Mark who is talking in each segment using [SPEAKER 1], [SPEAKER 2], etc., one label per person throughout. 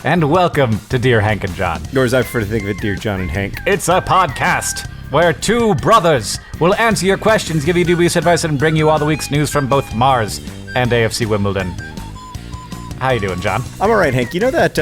[SPEAKER 1] and welcome to Dear Hank and John.
[SPEAKER 2] Or as I prefer to think of it, Dear John and Hank.
[SPEAKER 1] It's a podcast where two brothers will answer your questions, give you dubious advice, and bring you all the week's news from both Mars and AFC Wimbledon. How you doing, John?
[SPEAKER 2] I'm all right, Hank. You know that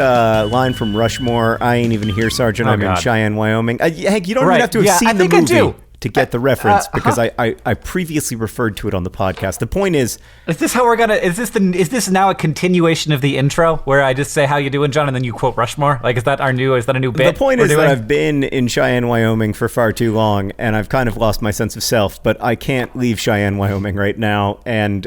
[SPEAKER 2] line from Rushmore, I ain't even here, Sergeant, I'm in Cheyenne, Wyoming? Hank, you don't even have to have seen the movie to get the reference, because I previously referred to it on the podcast. The point is
[SPEAKER 1] this how we're gonna, is this now a continuation of the intro, where I just say, how you doing, John, and then you quote Rushmore? Like, is that a new bit?
[SPEAKER 2] The point is that I've been in Cheyenne, Wyoming for far too long, and I've kind of lost my sense of self, but I can't leave Cheyenne, Wyoming right now, and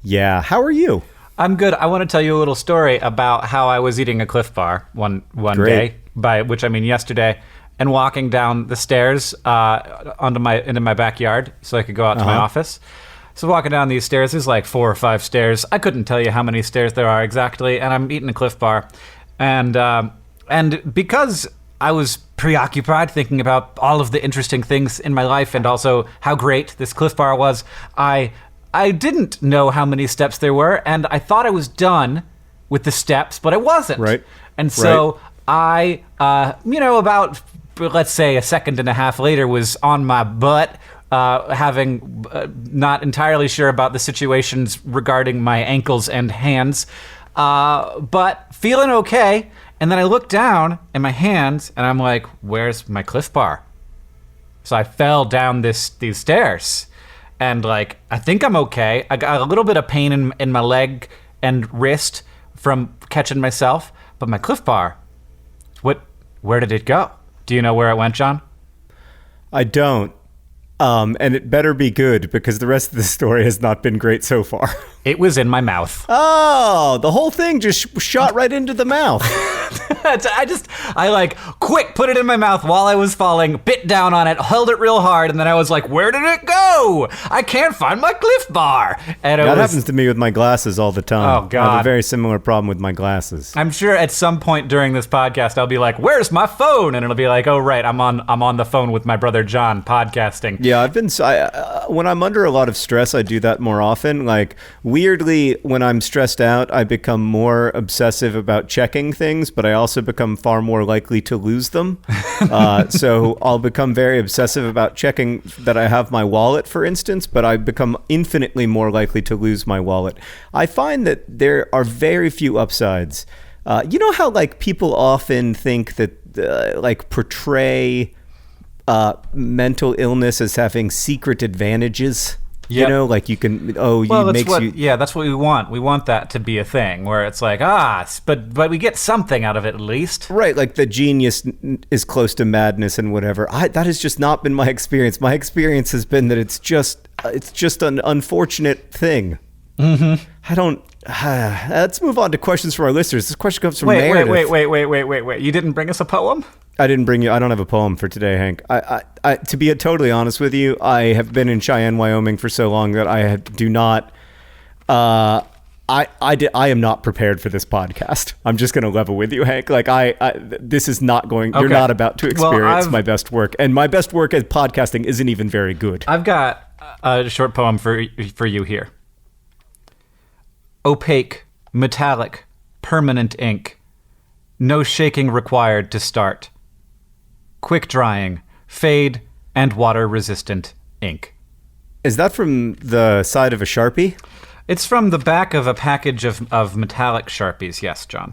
[SPEAKER 2] yeah. How are you?
[SPEAKER 1] I'm good. I want to tell you a little story about how I was eating a Cliff Bar one day, by which I mean yesterday, and walking down the stairs into my backyard so I could go out to my office. So walking down these stairs, there's like 4 or 5 stairs. I couldn't tell you how many stairs there are exactly, and I'm eating a Cliff Bar. And because I was preoccupied thinking about all of the interesting things in my life and also how great this Cliff Bar was, I didn't know how many steps there were, and I thought I was done with the steps, but I wasn't.
[SPEAKER 2] Right.
[SPEAKER 1] And so I, about, let's say, a second and a half later, was on my butt, having not entirely sure about the situations regarding my ankles and hands, but feeling okay. And then I look down at my hands, and I'm like, where's my Cliff Bar? So I fell down these stairs. And, like, I think I'm okay. I got a little bit of pain in my leg and wrist from catching myself. But my Cliff Bar, where did it go? Do you know where it went, John?
[SPEAKER 2] I don't. And it better be good, because the rest of the story has not been great so far.
[SPEAKER 1] It was in my mouth.
[SPEAKER 2] Oh, the whole thing just shot right into the mouth.
[SPEAKER 1] I quick put it in my mouth while I was falling, bit down on it, held it real hard, and then I was like, where did it go? I can't find my Cliff Bar. And
[SPEAKER 2] that happens to me with my glasses all the time.
[SPEAKER 1] Oh, God.
[SPEAKER 2] I have a very similar problem with my glasses.
[SPEAKER 1] I'm sure at some point during this podcast, I'll be like, where's my phone? And it'll be like, oh, right, I'm on the phone with my brother John podcasting.
[SPEAKER 2] Yeah, when I'm under a lot of stress, I do that more often. Like, weirdly, when I'm stressed out, I become more obsessive about checking things, but I also become far more likely to lose them. So I'll become very obsessive about checking that I have my wallet, for instance, but I become infinitely more likely to lose my wallet. I find that there are very few upsides. You know how, like, people often think that, portray mental illness as having secret advantages? Yep. You know, like you can, that's what we want. We want that to be a thing where it's like, but we get something out of it at least. Right, like the genius is close to madness and whatever. That has just not been my experience. My experience has been that it's just an unfortunate thing. Mm-hmm. Let's move on to questions from our listeners. This question comes from Meredith.
[SPEAKER 1] Wait. You didn't bring us a poem?
[SPEAKER 2] I don't have a poem for today, Hank. I to be totally honest with you, I have been in Cheyenne, Wyoming for so long that I do not, I am not prepared for this podcast. I'm just going to level with you, Hank. Like this is not going, okay. You're not about to experience my best work. And my best work at podcasting isn't even very good.
[SPEAKER 1] I've got a short poem for you here. Opaque, metallic, permanent ink. No shaking required to start. Quick drying, fade, and water-resistant ink.
[SPEAKER 2] Is that from the side of a Sharpie?
[SPEAKER 1] It's from the back of a package of metallic Sharpies, yes, John.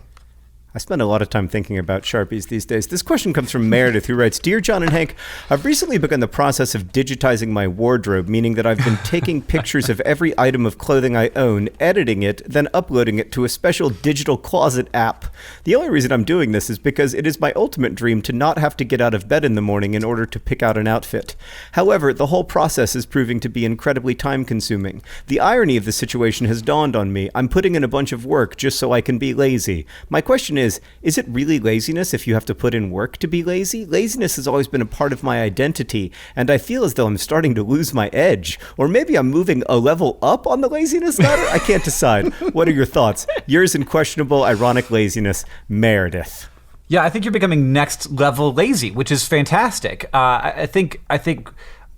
[SPEAKER 2] I spend a lot of time thinking about Sharpies these days. This question comes from Meredith, who writes, Dear John and Hank, I've recently begun the process of digitizing my wardrobe, meaning that I've been taking pictures of every item of clothing I own, editing it, then uploading it to a special digital closet app. The only reason I'm doing this is because it is my ultimate dream to not have to get out of bed in the morning in order to pick out an outfit. However, the whole process is proving to be incredibly time-consuming. The irony of the situation has dawned on me. I'm putting in a bunch of work just so I can be lazy. My question is it really laziness if you have to put in work to be lazy? Laziness has always been a part of my identity, and I feel as though I'm starting to lose my edge. Or maybe I'm moving a level up on the laziness ladder? I can't decide. What are your thoughts? Yours in questionable, ironic laziness, Meredith.
[SPEAKER 1] Yeah, I think you're becoming next level lazy, which is fantastic. I think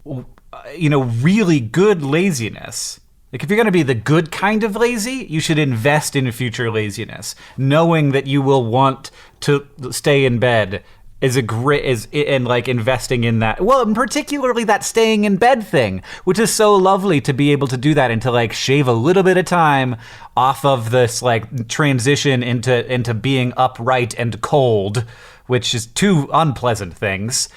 [SPEAKER 1] really good laziness Like, if you're going to be the good kind of lazy, you should invest in future laziness, knowing that you will want to stay in bed and like investing in that. Well, and particularly that staying in bed thing, which is so lovely to be able to do that and to like shave a little bit of time off of this like transition into being upright and cold, which is two unpleasant things.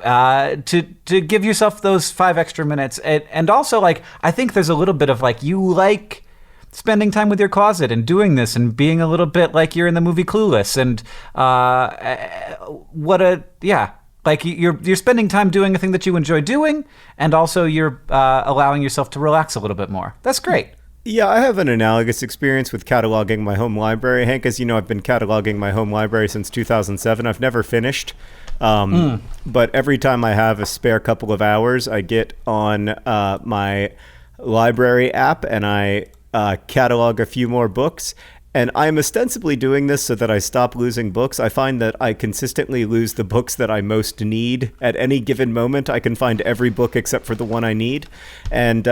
[SPEAKER 1] To give yourself those 5 extra minutes. And also, like, I think there's a little bit of, like, you like spending time with your closet and doing this and being a little bit like you're in the movie Clueless. And like, you're spending time doing a thing that you enjoy doing, and also you're allowing yourself to relax a little bit more. That's great.
[SPEAKER 2] Yeah, I have an analogous experience with cataloging my home library. Hank, as you know, I've been cataloging my home library since 2007. I've never finished. But every time I have a spare couple of hours, I get on my library app and I catalog a few more books. And I'm ostensibly doing this so that I stop losing books. I find that I consistently lose the books that I most need. At any given moment, I can find every book except for the one I need. And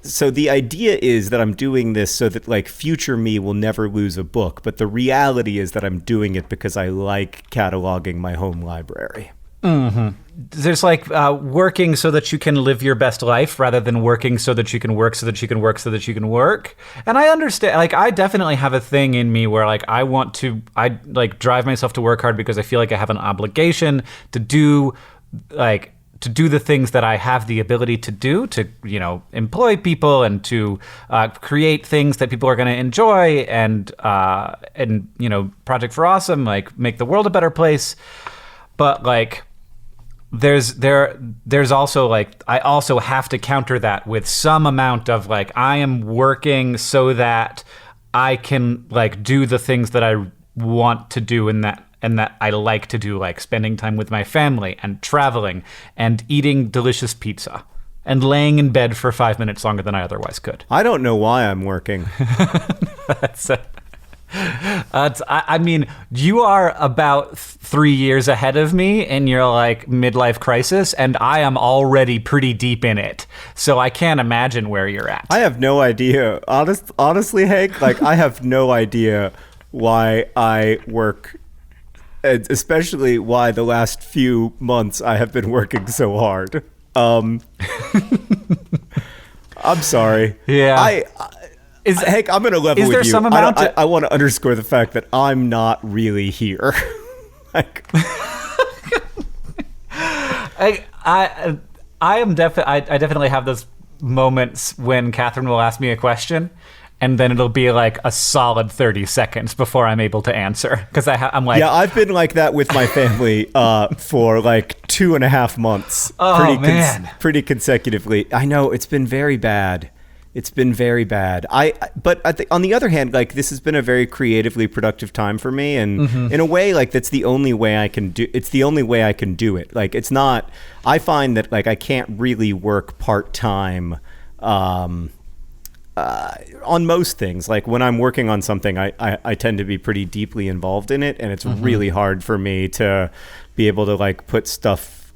[SPEAKER 2] so the idea is that I'm doing this so that like future me will never lose a book. But the reality is that I'm doing it because I like cataloging my home library.
[SPEAKER 1] Mm-hmm. There's like working so that you can live your best life rather than working so that you can work so that you can work so that you can work. And I understand, like, I definitely have a thing in me where like I like drive myself to work hard because I feel like I have an obligation to do the things that I have the ability to do, to, you know, employ people and to create things that people are going to enjoy and, you know, Project for Awesome, like make the world a better place. But like, there's also like, I also have to counter that with some amount of like, I am working so that I can like do the things that I want to do and that I like to do, like spending time with my family and traveling and eating delicious pizza and laying in bed for 5 minutes longer than I otherwise could.
[SPEAKER 2] I don't know why I'm working.
[SPEAKER 1] I mean, you are about 3 years ahead of me in your like midlife crisis, and I am already pretty deep in it. So I can't imagine where you're at.
[SPEAKER 2] I have no idea. Honestly, Hank, like I have no idea why I work. Especially why the last few months I have been working so hard. I'm sorry.
[SPEAKER 1] Yeah.
[SPEAKER 2] Hank, I'm going to level
[SPEAKER 1] is there
[SPEAKER 2] with you.
[SPEAKER 1] Some amount
[SPEAKER 2] I want to underscore the fact that I'm not really here. Like,
[SPEAKER 1] I definitely have those moments when Catherine will ask me a question, and then it'll be like a solid 30 seconds before I'm able to answer. Because I'm like...
[SPEAKER 2] Yeah, I've been like that with my family for like 2.5 months.
[SPEAKER 1] Oh, man.
[SPEAKER 2] Pretty consecutively. I know, it's been very bad. It's been very bad. But I think on the other hand, like this has been a very creatively productive time for me. And in a way, like that's the only way I can do it's the only way I can do it. Like it's not... I find that like I can't really work part-time on most things. Like when I'm working on something, I tend to be pretty deeply involved in it, and it's really hard for me to be able to like put stuff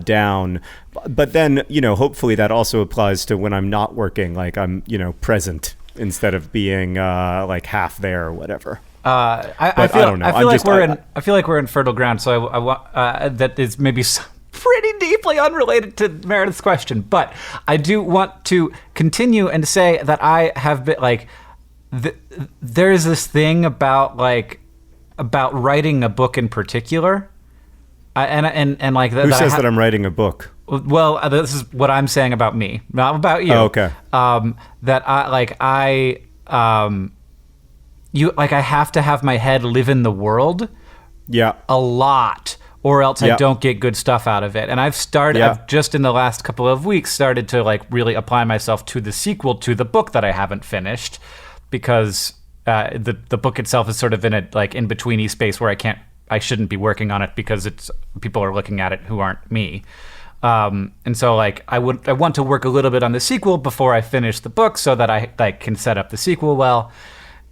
[SPEAKER 2] down. But then, you know, hopefully that also applies to when I'm not working, like I'm, you know, present instead of being like half there or whatever. I don't know.
[SPEAKER 1] I feel like we're in fertile ground. So I want that is maybe pretty deeply unrelated to Meredith's question, but I do want to continue and say that I have been like, there's this thing about writing a book in particular, and like that.
[SPEAKER 2] Who says that I'm writing a book?
[SPEAKER 1] Well, this is what I'm saying about me, not about you.
[SPEAKER 2] Oh, okay.
[SPEAKER 1] That I have to have my head live in the world.
[SPEAKER 2] Yeah.
[SPEAKER 1] A lot. Or else I don't get good stuff out of it. And I've just in the last couple of weeks started to like really apply myself to the sequel to the book that I haven't finished, because the book itself is sort of in a like in betweeny space where I shouldn't be working on it because people are looking at it who aren't me. And so like I want to work a little bit on the sequel before I finish the book so that I like can set up the sequel well.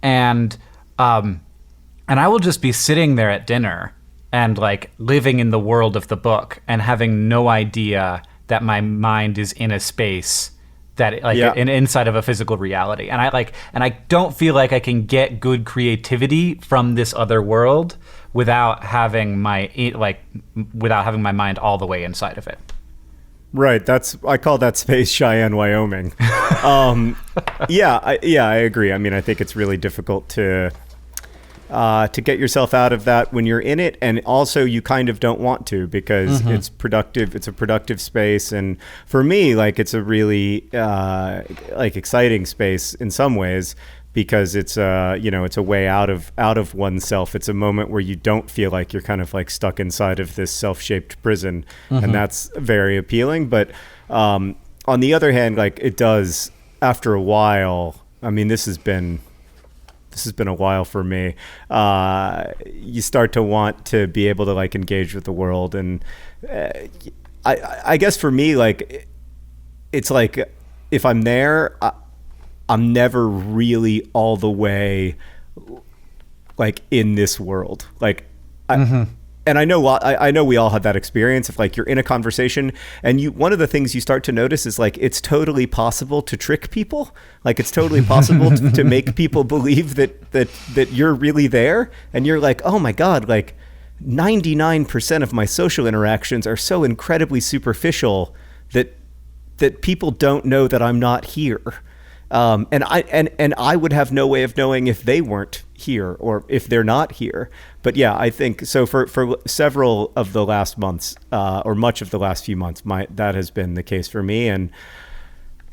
[SPEAKER 1] And I will just be sitting there at dinner and like living in the world of the book and having no idea that my mind is in a space that like inside of a physical reality. And I don't feel like I can get good creativity from this other world without having my mind all the way inside of it.
[SPEAKER 2] Right. I call that space Cheyenne, Wyoming. I agree. I mean, I think it's really difficult to get yourself out of that when you're in it, and also you kind of don't want to, because it's productive. It's a productive space, and for me, like, it's a really like exciting space in some ways, because it's it's a way out of oneself. It's a moment where you don't feel like you're kind of like stuck inside of this self-shaped prison, and that's very appealing. But on the other hand, like, it does, after a while, I mean, this has been a while for me. You start to want to be able to like engage with the world, and I guess for me, like, it's like, if I'm there, I'm never really all the way like in this world. Like, and I know we all had that experience of like, you're in a conversation and one of the things you start to notice is like, it's totally possible to trick people. Like, it's totally possible to make people believe that you're really there. And you're like, oh my God, like 99% of my social interactions are so incredibly superficial that people don't know that I'm not here. And I would have no way of knowing if they weren't here or if they're not here. But yeah, I think so for several of the last months, or much of the last few months, that has been the case for me. And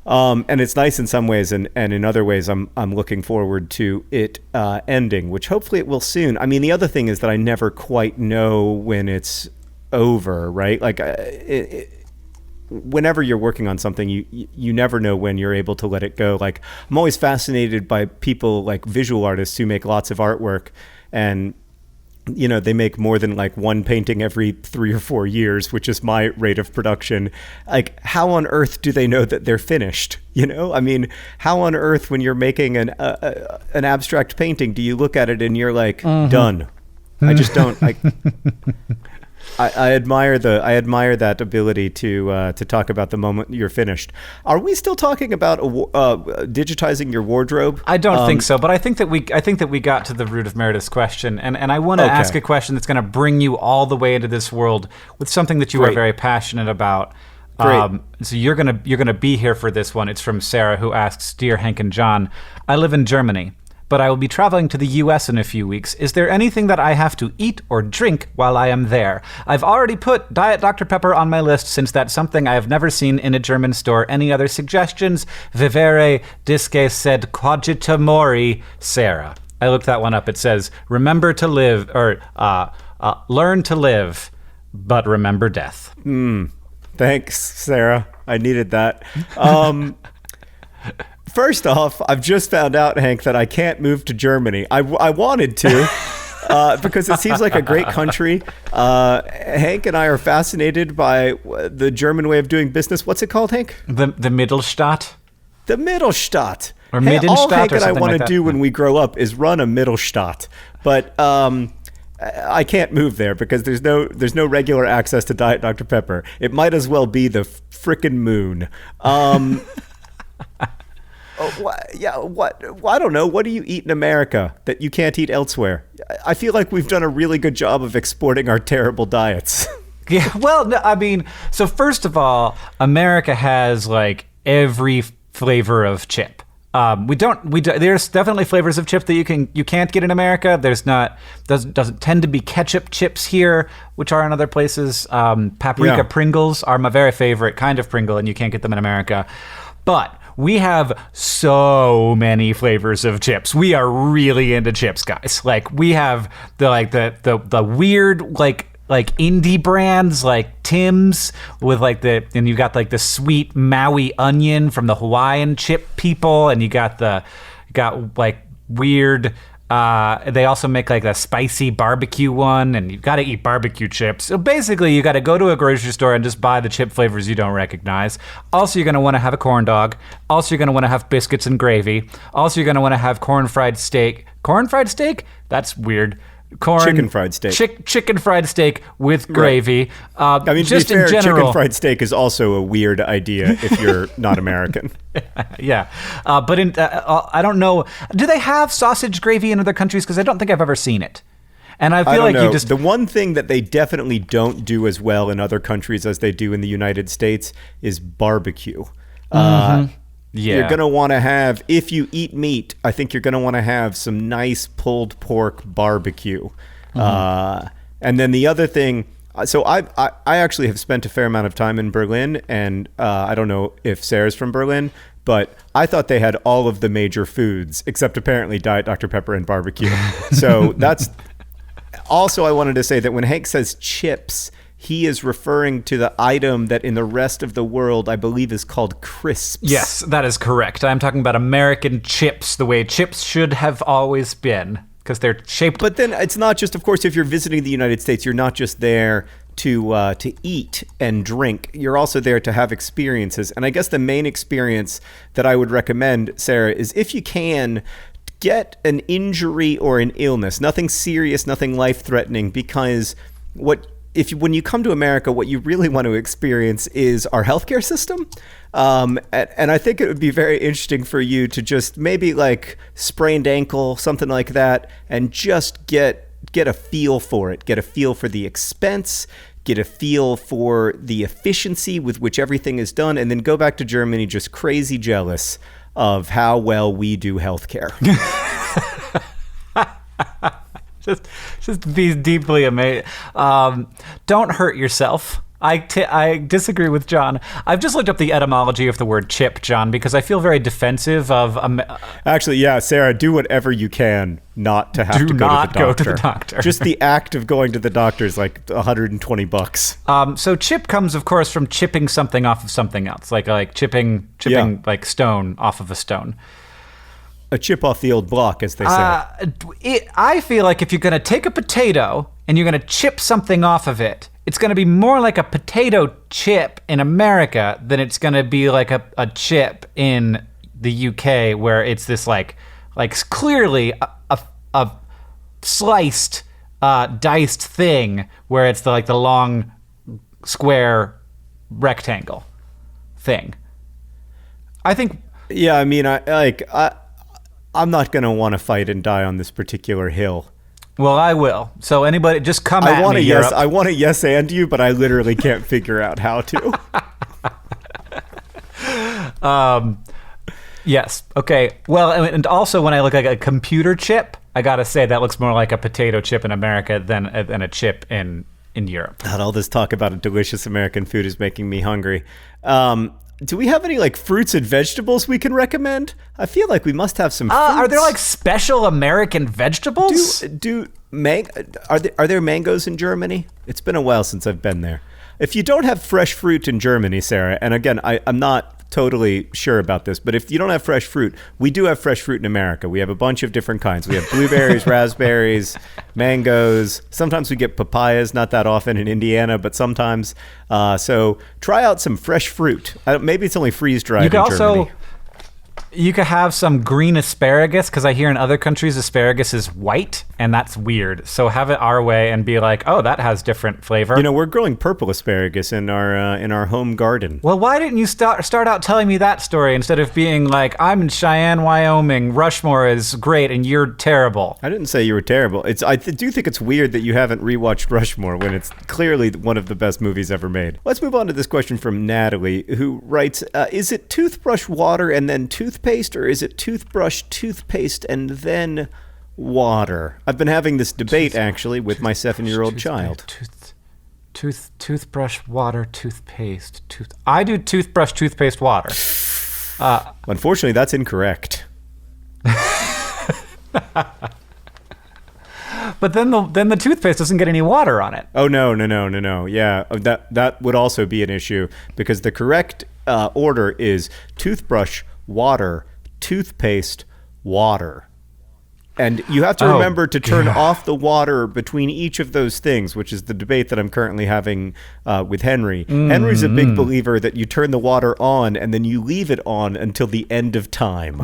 [SPEAKER 2] it's nice in some ways, and in other ways, I'm looking forward to it ending, which hopefully it will soon. I mean, the other thing is that I never quite know when it's over, right? Like, whenever you're working on something, you never know when you're able to let it go. Like, I'm always fascinated by people like visual artists who make lots of artwork, and they make more than like one painting every 3 or 4 years, which is my rate of production. Like, how on earth do they know that they're finished? I mean, how on earth, when you're making an abstract painting, do you look at it and you're like, done? I just don't. I admire that ability to talk about the moment you're finished. Are we still talking about digitizing your wardrobe?
[SPEAKER 1] I don't think so, but I think that we got to the root of Meredith's question, and I want to ask a question that's going to bring you all the way into this world with something that you are very passionate about. So you're gonna be here for this one. It's from Sarah, who asks, "Dear Hank and John, I live in Germany, but I will be traveling to the U.S. in a few weeks. Is there anything that I have to eat or drink while I am there? I've already put Diet Dr. Pepper on my list, since that's something I have never seen in a German store. Any other suggestions? Vivere disque sed cogita mori, Sarah." I looked that one up. It says, remember to live, or learn to live, but remember death.
[SPEAKER 2] Thanks, Sarah. I needed that. First off, I've just found out, Hank, that I can't move to Germany. I wanted to, because it seems like a great country. Hank and I are fascinated by the German way of doing business. What's it called, Hank?
[SPEAKER 1] The Mittelstadt?
[SPEAKER 2] The Mittelstadt.
[SPEAKER 1] Or Middenstadt,
[SPEAKER 2] all Hank
[SPEAKER 1] or
[SPEAKER 2] and I
[SPEAKER 1] something
[SPEAKER 2] want
[SPEAKER 1] like
[SPEAKER 2] to do when we grow up is run a Mittelstadt. But I can't move there because there's no regular access to Diet Dr. Pepper. It might as well be the frickin' moon. I don't know. What do you eat in America that you can't eat elsewhere? I feel like we've done a really good job of exporting our terrible diets.
[SPEAKER 1] Yeah, well, no, I mean, so first of all, America has like every flavor of chip. There's definitely flavors of chip that you can't get in America. Doesn't tend to be ketchup chips here, which are in other places. Paprika Pringles are my very favorite kind of Pringle, and you can't get them in America. But we have so many flavors of chips. We are really into chips, guys. Like, we have the weird like indie brands like Tim's with and you got like the sweet Maui onion from the Hawaiian chip people, and you got like weird. They also make like a spicy barbecue one, and you've got to eat barbecue chips. So basically, you got to go to a grocery store and just buy the chip flavors you don't recognize. Also, you're going to want to have a corn dog. Also, you're going to want to have biscuits and gravy. Also, you're going to want to have corn fried steak. Corn fried steak? That's weird. corn,
[SPEAKER 2] chicken fried steak,
[SPEAKER 1] chicken fried steak with gravy.
[SPEAKER 2] Right. I mean,
[SPEAKER 1] just
[SPEAKER 2] to be fair,
[SPEAKER 1] in general,
[SPEAKER 2] chicken fried steak is also a weird idea if you're not American.
[SPEAKER 1] Yeah, but I don't know. Do they have sausage gravy in other countries? Because I don't think I've ever seen it. And I feel like you just...
[SPEAKER 2] The one thing that they definitely don't do as well in other countries as they do in the United States is barbecue.
[SPEAKER 1] Yeah.
[SPEAKER 2] You're going to want to have, if you eat meat, I think you're going to want to have some nice pulled pork barbecue. And then the other thing, so I actually have spent a fair amount of time in Berlin, and I don't know if Sarah's from Berlin, but I thought they had all of the major foods, except apparently Diet Dr. Pepper and barbecue. So that's... Also, I wanted to say that when Hank says chips, he is referring to the item that in the rest of the world, I believe, is called crisps.
[SPEAKER 1] Yes, that is correct. I'm talking about American chips, the way chips should have always been, because they're shaped...
[SPEAKER 2] But then it's not just, of course, if you're visiting the United States, you're not just there to eat and drink. You're also there to have experiences. And I guess the main experience that I would recommend, Sarah, is if you can... get an injury or an illness, nothing serious, nothing life-threatening, because when you come to America, what you really want to experience is our healthcare system. And I think it would be very interesting for you to just maybe like sprained ankle, something like that, and just get a feel for it, get a feel for the expense, get a feel for the efficiency with which everything is done, and then go back to Germany just crazy jealous of how well we do healthcare.
[SPEAKER 1] just be deeply amazed. Don't hurt yourself. I disagree with John. I've just looked up the etymology of the word chip, John, because I feel very defensive of...
[SPEAKER 2] Actually, yeah, Sarah, do whatever you can not to have to go to the doctor. Just the act of going to the doctor is like $120.
[SPEAKER 1] So chip comes, of course, from chipping something off of something else, like chipping like stone off of a stone.
[SPEAKER 2] A chip off the old block, as they say.
[SPEAKER 1] I feel like if you're going to take a potato and you're going to chip something off of it, it's going to be more like a potato chip in America than it's going to be like a chip in the UK, where it's this like clearly a sliced, diced thing, where it's the long square rectangle thing. I think.
[SPEAKER 2] Yeah, I mean, I'm not going to want to fight and die on this particular hill.
[SPEAKER 1] Well, I will. So anybody, just come at me.
[SPEAKER 2] I want to yes and you, but I literally can't figure out how to.
[SPEAKER 1] Yes. Okay. Well, and also when I look at a computer chip, I gotta say that looks more like a potato chip in America than a chip in Europe.
[SPEAKER 2] God, all this talk about a delicious American food is making me hungry. Do we have any like fruits and vegetables we can recommend? I feel like we must have some fruits.
[SPEAKER 1] Are there like special American vegetables?
[SPEAKER 2] Are there mangoes in Germany? It's been a while since I've been there. If you don't have fresh fruit in Germany, Sarah, and again, I'm not totally sure about this, but if you don't have fresh fruit, we do have fresh fruit in America. We have a bunch of different kinds. We have blueberries, raspberries, mangoes. Sometimes we get papayas, not that often in Indiana, but sometimes. So try out some fresh fruit. Maybe it's only freeze-dried in Germany.
[SPEAKER 1] You could have some green asparagus, because I hear in other countries asparagus is white, and that's weird. So have it our way and be like, oh, that has different flavor.
[SPEAKER 2] You know, we're growing purple asparagus in our home garden.
[SPEAKER 1] Well, why didn't you start out telling me that story instead of being like, I'm in Cheyenne, Wyoming, Rushmore is great, and you're terrible?
[SPEAKER 2] I didn't say you were terrible. I do think it's weird that you haven't rewatched Rushmore when it's clearly one of the best movies ever made. Let's move on to this question from Natalie, who writes, is it toothbrush water and then toothpaste, or is it toothbrush, toothpaste, and then water? I've been having this debate, actually, with my 7-year-old child.
[SPEAKER 1] Toothbrush, water, toothpaste, I do toothbrush, toothpaste, water.
[SPEAKER 2] Unfortunately, that's incorrect.
[SPEAKER 1] But then the toothpaste doesn't get any water on it.
[SPEAKER 2] Oh, no. Yeah, that would also be an issue, because the correct order is toothbrush, water, toothpaste, water. And you have to remember to turn off the water between each of those things, which is the debate that I'm currently having with Henry. Henry's a big believer that you turn the water on and then you leave it on until the end of time.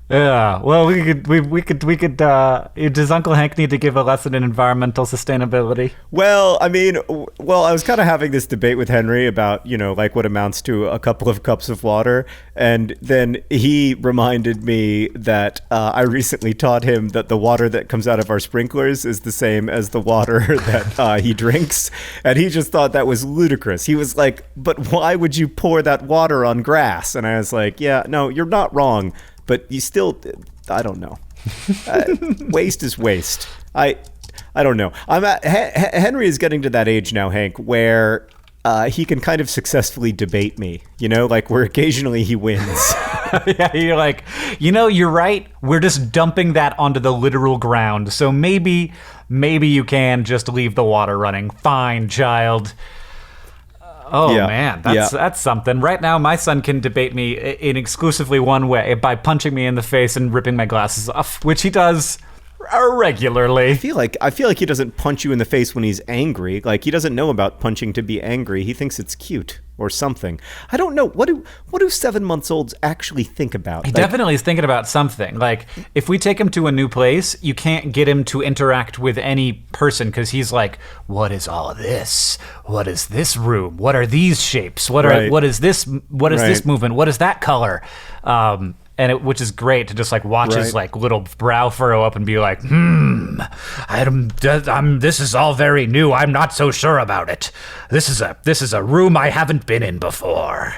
[SPEAKER 1] Yeah, well, we could. Does Uncle Hank need to give a lesson in environmental sustainability?
[SPEAKER 2] Well, I mean, I was kind of having this debate with Henry about, like what amounts to a couple of cups of water. And then he reminded me that I recently taught him that the water that comes out of our sprinklers is the same as the water that he drinks. And he just thought that was ludicrous. He was like, but why would you pour that water on grass? And I was like, yeah, no, you're not wrong. But you still, I don't know. Waste is waste. I don't know. Henry is getting to that age now, Hank, where he can kind of successfully debate me, like where occasionally he wins.
[SPEAKER 1] Yeah, you're like, you're right. We're just dumping that onto the literal ground. So maybe you can just leave the water running. Fine, child. Oh, yeah. Man, that's something. Right now, my son can debate me in exclusively one way, by punching me in the face and ripping my glasses off, which he does regularly.
[SPEAKER 2] I feel like he doesn't punch you in the face when he's angry. Like, he doesn't know about punching to be angry. He thinks it's cute or something. I don't know. What do 7-month-olds actually think about?
[SPEAKER 1] He definitely is thinking about something. Like, if we take him to a new place, you can't get him to interact with any person because he's like, what is all of this? What is this room? What are these shapes? What is this movement? What is that color? Which is great to just like watch his like little brow furrow up and be like, this is all very new. I'm not so sure about it. This is a room I haven't been in before.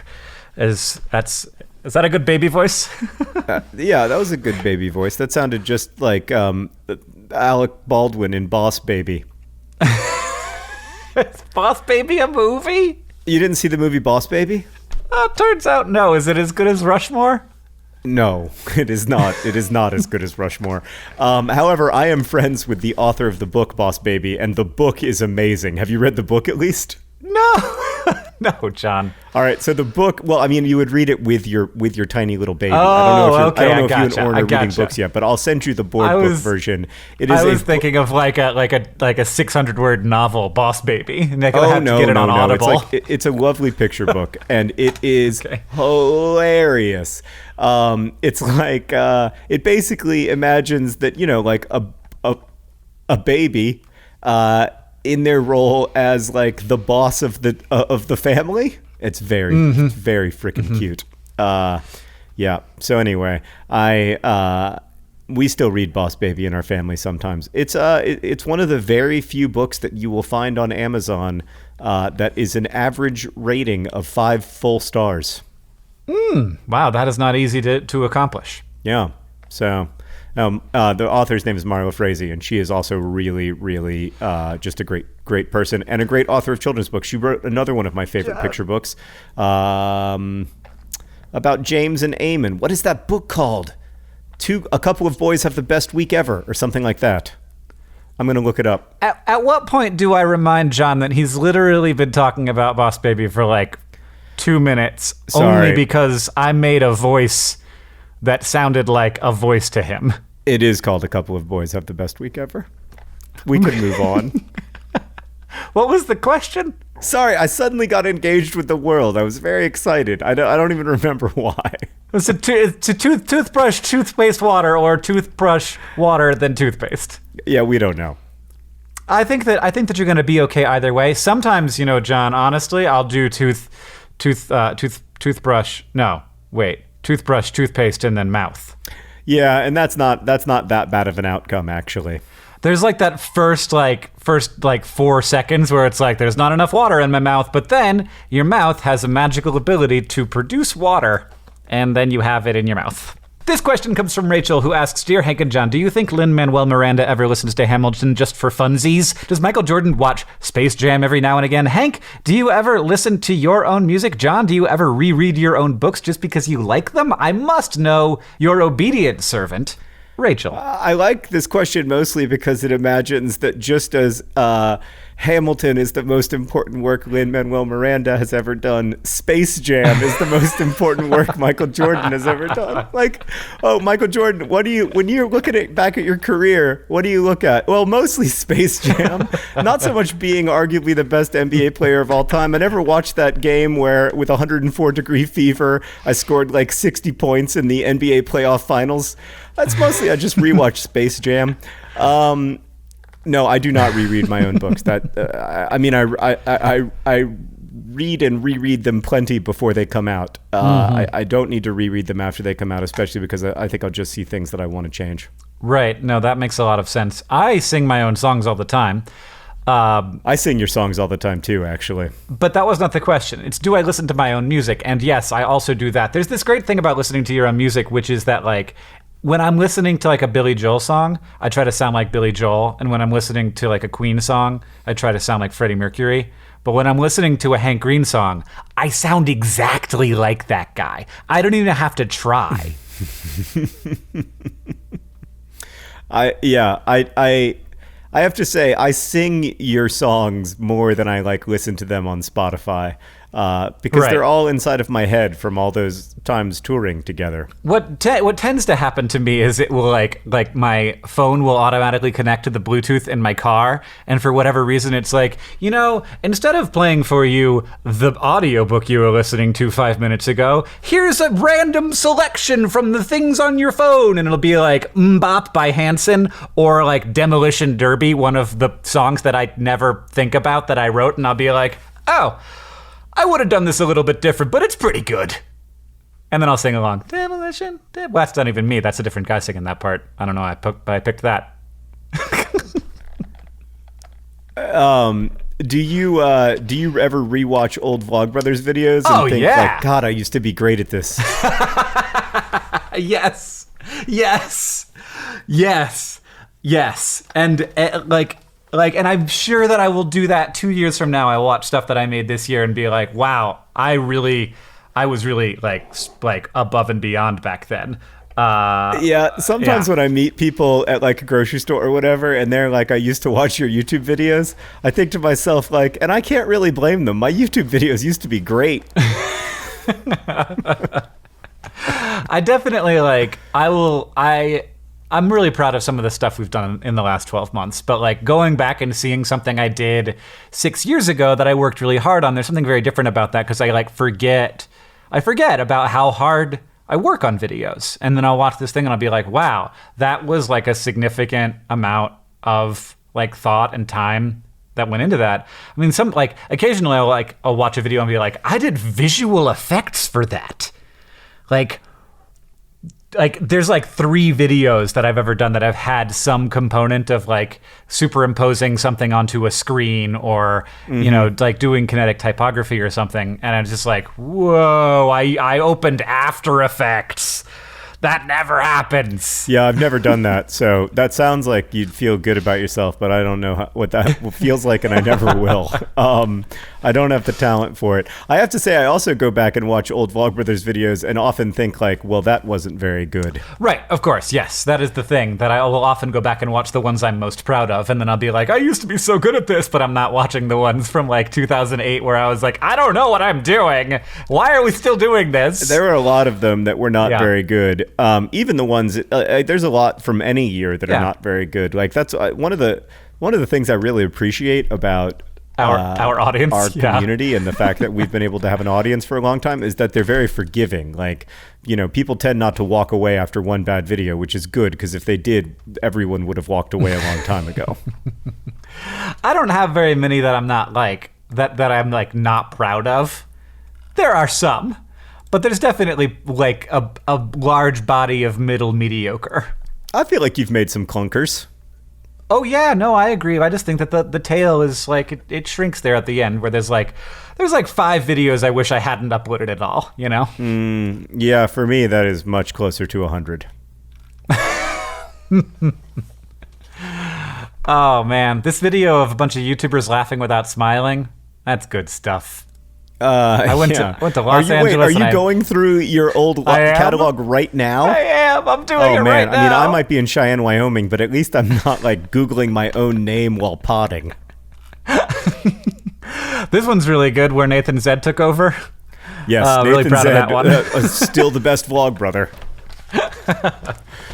[SPEAKER 1] Is that a good baby voice?
[SPEAKER 2] Yeah, that was a good baby voice. That sounded just like Alec Baldwin in Boss Baby.
[SPEAKER 1] Is Boss Baby a movie?
[SPEAKER 2] You didn't see the movie Boss Baby?
[SPEAKER 1] Turns out no. Is it as good as Rushmore?
[SPEAKER 2] No, it is not. It is not as good as Rushmore. However, I am friends with the author of the book, Boss Baby, and the book is amazing. Have you read the book at least?
[SPEAKER 1] No. No, John.
[SPEAKER 2] All right, so the book, well, I mean, you would reid it with your tiny little baby.
[SPEAKER 1] Oh,
[SPEAKER 2] I don't know if
[SPEAKER 1] gotcha.
[SPEAKER 2] you and Orrin are reading books yet, but I'll send you the book version.
[SPEAKER 1] I was thinking of like a 600-word novel, Boss Baby, and I have to get it on Audible.
[SPEAKER 2] It's a lovely picture book, and it is hilarious. It's like it basically imagines that like a baby in their role as like the boss of the family. It's very freaking cute. Yeah. So anyway, we still read Boss Baby in our family sometimes. It's one of the very few books that you will find on Amazon that is an average rating of 5 full stars.
[SPEAKER 1] Wow, that is not easy to accomplish.
[SPEAKER 2] Yeah. So the author's name is Marla Frazee, and she is also really, really just a great person and a great author of children's books. She wrote another one of my favorite picture books about James and Eamon. What is that book called? A couple of boys have the best week ever, or something like that. I'm going to look it up.
[SPEAKER 1] At what point do I remind John that he's literally been talking about Boss Baby for like 2 minutes, only because I made a voice that sounded like a voice to him?
[SPEAKER 2] It is called A Couple of Boys Have the Best Week Ever. We can move on.
[SPEAKER 1] What was the question?
[SPEAKER 2] Sorry, I suddenly got engaged with the world. I was very excited. I don't even remember why.
[SPEAKER 1] It's a toothbrush, toothpaste water, or toothbrush water then toothpaste.
[SPEAKER 2] Yeah, we don't know.
[SPEAKER 1] I think that you're going to be okay either way. Sometimes, John, honestly, I'll do toothbrush. No, wait. Toothbrush, toothpaste, and then mouth.
[SPEAKER 2] Yeah, and that's not that bad of an outcome, actually.
[SPEAKER 1] There's like that first 4 seconds where it's like there's not enough water in my mouth, but then your mouth has a magical ability to produce water, and then you have it in your mouth. This question comes from Rachel, who asks, Dear Hank and John, do you think Lin-Manuel Miranda ever listens to Hamilton just for funsies? Does Michael Jordan watch Space Jam every now and again? Hank, do you ever listen to your own music? John, do you ever reread your own books just because you like them? I must know, your obedient servant, Rachel.
[SPEAKER 2] I like this question mostly because it imagines that just as Hamilton is the most important work Lin-Manuel Miranda has ever done. Space Jam is the most important work Michael Jordan has ever done. Like, oh, Michael Jordan, when you're looking back at your career, what do you look at? Well, mostly Space Jam. Not so much being arguably the best NBA player of all time. I never watched that game where, with 104-degree fever, I scored like 60 points in the NBA playoff finals. That's mostly, I just rewatched Space Jam. No, I do not reread my own books. That I mean, I read and reread them plenty before they come out. I don't need to reread them after they come out, especially because I think I'll just see things that I want to change.
[SPEAKER 1] Right. No, that makes a lot of sense. I sing my own songs all the time.
[SPEAKER 2] I sing your songs all the time too, actually.
[SPEAKER 1] But that was not the question. It's, do I listen to my own music? And yes, I also do that. There's this great thing about listening to your own music, which is that, like, when I'm listening to like a Billy Joel song, I try to sound like Billy Joel. And when I'm listening to like a Queen song, I try to sound like Freddie Mercury. But when I'm listening to a Hank Green song, I sound exactly like that guy. I don't even have to try.
[SPEAKER 2] I have to say, I sing your songs more than I like listen to them on Spotify. Because they're all inside of my head from all those times touring together. What
[SPEAKER 1] tends to happen to me is it will like my phone will automatically connect to the Bluetooth in my car, and for whatever reason it's like, you know, instead of playing for you the audiobook you were listening to 5 minutes ago, here's a random selection from the things on your phone, and it'll be like Mbop by Hanson or like Demolition Derby, one of the songs that I never think about that I wrote, and I'll be like, oh, I would have done this a little bit different, but it's pretty good. And then I'll sing along. Demolition. Well, that's not even me. That's a different guy singing that part. I don't know. I picked that.
[SPEAKER 2] Do you ever rewatch old Vlogbrothers videos and think, like, God, I used to be great at this?
[SPEAKER 1] Yes. And and I'm sure that I will do that 2 years from now. I watch stuff that I made this year and be like, wow, I was really like above and beyond back then.
[SPEAKER 2] Sometimes when I meet people at like a grocery store or whatever, and they're like, I used to watch your YouTube videos, I think to myself, like, and I can't really blame them. My YouTube videos used to be great.
[SPEAKER 1] I definitely I'm really proud of some of the stuff we've done in the last 12 months, but like going back and seeing something I did 6 years ago that I worked really hard on, there's something very different about that, because I forget about how hard I work on videos. And then I'll watch this thing and I'll be like, wow, that was like a significant amount of like thought and time that went into that. I mean, occasionally I'll watch a video and be like, I did visual effects for that. Like there's like 3 videos that I've ever done that have had some component of like superimposing something onto a screen or, you know, like doing kinetic typography or something. And I'm just like, whoa, I opened After Effects. That never happens.
[SPEAKER 2] Yeah, I've never done that. So that sounds like you'd feel good about yourself, but I don't know what that feels like, and I never will. I don't have the talent for it. I have to say, I also go back and watch old Vlogbrothers videos and often think like, well, that wasn't very good.
[SPEAKER 1] Right, of course, yes. That is the thing, that I will often go back and watch the ones I'm most proud of, and then I'll be like, I used to be so good at this, but I'm not watching the ones from like 2008 where I was like, I don't know what I'm doing. Why are we still doing this?
[SPEAKER 2] There were a lot of them that were not very good. Even the ones, there's a lot from any year that are not very good. Like that's one of the things I really appreciate about
[SPEAKER 1] our audience,
[SPEAKER 2] our community, and the fact that we've been able to have an audience for a long time is that they're very forgiving. Like, you know, people tend not to walk away after one bad video, which is good, because if they did, everyone would have walked away a long time ago.
[SPEAKER 1] I don't have very many that I'm not like that I'm like not proud of. There are some. But there's definitely like a large body of middle mediocre.
[SPEAKER 2] I feel like you've made some clunkers.
[SPEAKER 1] Oh yeah, no, I agree. I just think that the tail is like it shrinks there at the end, where there's like 5 videos I wish I hadn't uploaded at all, you know?
[SPEAKER 2] Yeah, for me that is much closer to 100.
[SPEAKER 1] Oh man, this video of a bunch of YouTubers laughing without smiling, that's good stuff. I went to Los Angeles.
[SPEAKER 2] Are you going through your old catalog right now?
[SPEAKER 1] I am. I'm doing it right now.
[SPEAKER 2] I mean, I might be in Cheyenne, Wyoming, but at least I'm not like Googling my own name while potting.
[SPEAKER 1] This one's really good, where Nathan Zed took over.
[SPEAKER 2] Yes, Nathan
[SPEAKER 1] really proud
[SPEAKER 2] Zed,
[SPEAKER 1] of that one.
[SPEAKER 2] Still the best vlog brother.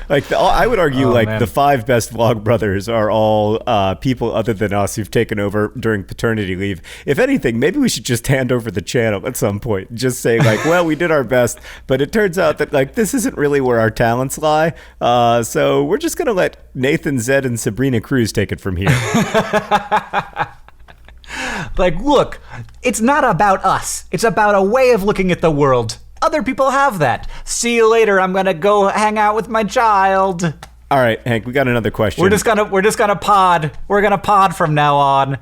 [SPEAKER 2] Like I would argue,
[SPEAKER 1] man.
[SPEAKER 2] the 5 best vlog brothers are all people other than us who've taken over during paternity leave. If anything, maybe we should just hand over the channel at some point. Just say like, well, we did our best, but it turns out that like this isn't really where our talents lie. So we're just gonna let Nathan Zed and Sabrina Cruz take it from here.
[SPEAKER 1] Like, look, it's not about us. It's about a way of looking at the world. Other people have that. See you later. I'm gonna go hang out with my child.
[SPEAKER 2] All right, Hank, we got another question.
[SPEAKER 1] We're just gonna pod. We're gonna pod from now on.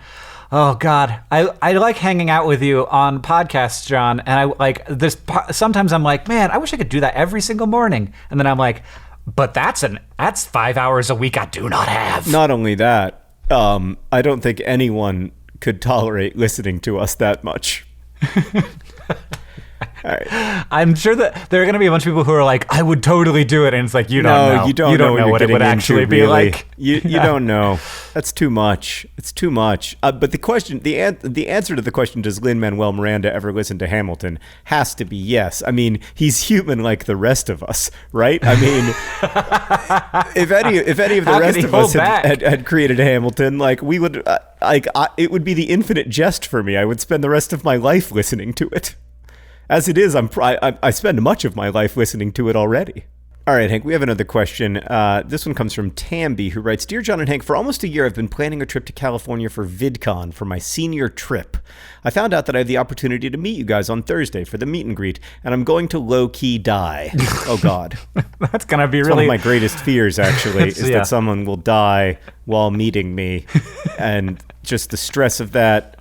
[SPEAKER 1] Oh God, I like hanging out with you on podcasts, John. And I like this. Sometimes I'm like, man, I wish I could do that every single morning. And then I'm like, but that's 5 hours a week I do not have.
[SPEAKER 2] Not only that, I don't think anyone could tolerate listening to us that much. All right.
[SPEAKER 1] I'm sure that there are going to be a bunch of people who are like, I would totally do it. And it's like, you don't know.
[SPEAKER 2] You don't know
[SPEAKER 1] what it would actually be
[SPEAKER 2] really.
[SPEAKER 1] like.
[SPEAKER 2] You don't know. That's too much. It's too much. But the question, the answer to the question, does Lin-Manuel Miranda ever listen to Hamilton, has to be yes. I mean, he's human like the rest of us, right? I mean, if any of the rest of us had created Hamilton, like we would, it would be the infinite jest for me. I would spend the rest of my life listening to it. As it is, I spend much of my life listening to it already. All right, Hank, we have another question. This one comes from Tamby, who writes, Dear John and Hank, for almost a year I've been planning a trip to California for VidCon for my senior trip. I found out that I have the opportunity to meet you guys on Thursday for the meet and greet, and I'm going to low-key die. Oh, God.
[SPEAKER 1] That's going to be
[SPEAKER 2] It's
[SPEAKER 1] really...
[SPEAKER 2] one of my greatest fears, actually, is that someone will die while meeting me, and just the stress of that.